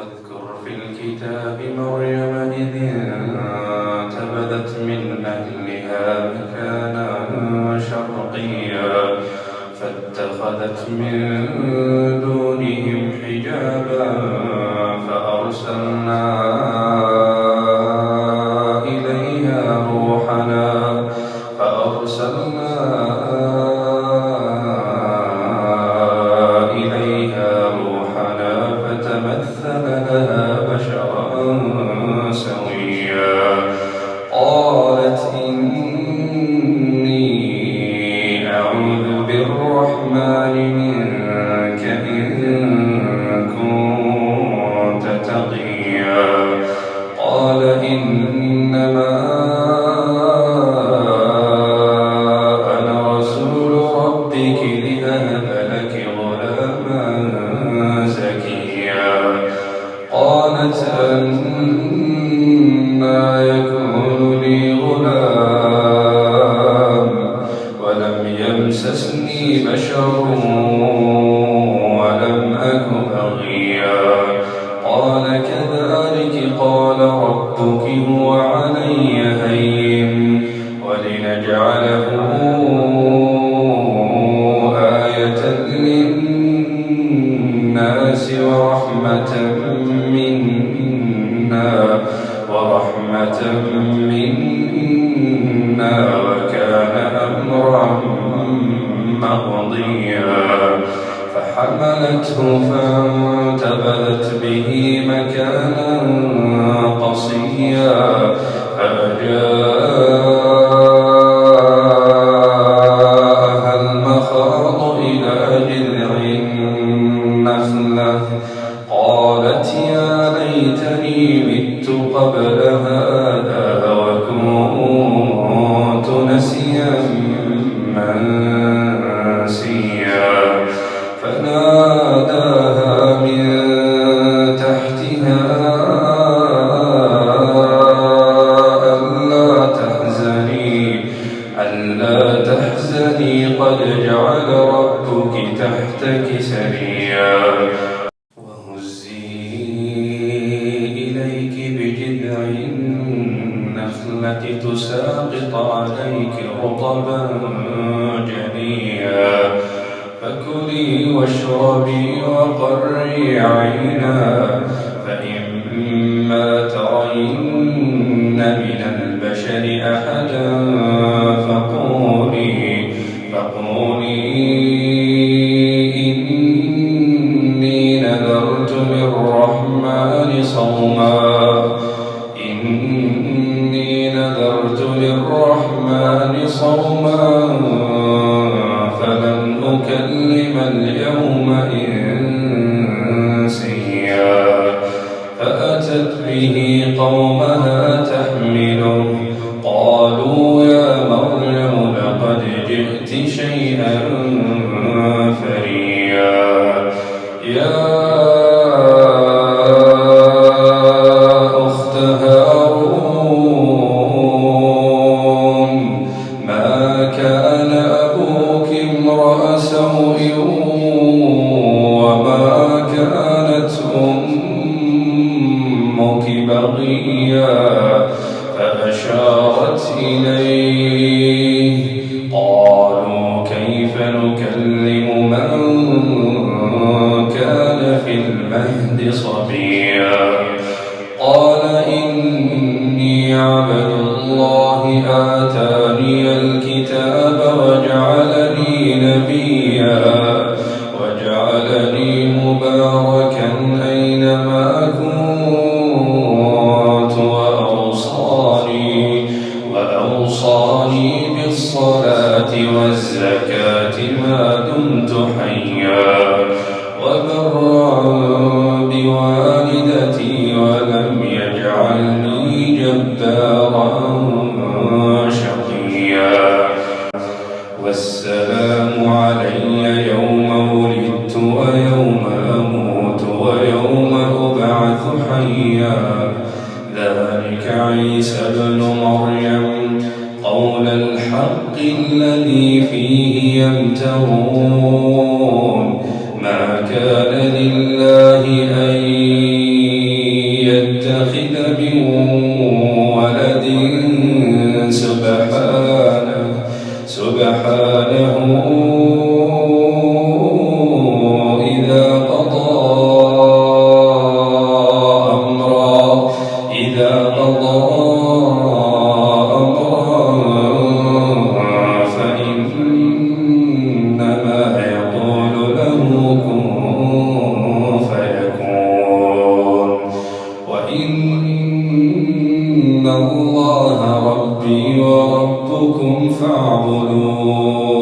واذكر في الكتاب مريم إذ انتبذت من أهلها مكانا شرقيا فاتخذت من دونهم حجابا فأرسلنا إليها روحنا فتمثل لها بشرا سويا قالت إني أعوذ بالرحمن منك إن كنت تقيا قال إنما أنا رسول ربك لأهب لك غلاما زكيا قالت أنى يكون لي غلام ولم يمسسني بشر ولم أك بغيا قال كذلك قال ربك هو علي هين ولنجعله آية للناس ورحمة منا وكان أمرا مقضيا فحملته فانتبذت به مكانا قصيا فأجاءها المخاض إلى جذع النخلة قالت يا ليتني مت قبل هذا وكنت نسيا منسيا فناداها من تحتها ألا تحزني قد جعل ربك تحتك سريا وهزي إليك بجذع النخلة تساقط عليك رطبا جنيا فكلي واشربي وقري عينا فإما ترين من البشر أحدا فقولي إني نذرت للرحمن صوما فلن أكلم اليوم إنسيا فأتت به قومها تحمله قالوا يا مريم لقد جئت شيئا فريا يا أخت هارون ما كان أبوك امرأ سوء وما كانت أمك بغيا فأشارت إليه قالوا كيف نكلم من كان في المهد صبيا قال إني عبد الله آتاني الكتاب وجعلني نبيا وجعلني مباركا أينما كنت وأوصاني بالصلاة والزكاة ما دمت حيا وبرا بوالدتي ولم يجعلني جبارا شقيا والسلام علي يوم ولدت ويوم أموت ويوم أبعث حيا ذلك عيسى ابن مريم قول الحق الذي فيه يمترون ما كان لله أن ولد سبحانه إذا قضى أمرا فإنما يقول له كن فيكون. وإن الله ربي وربكم فاعبدون.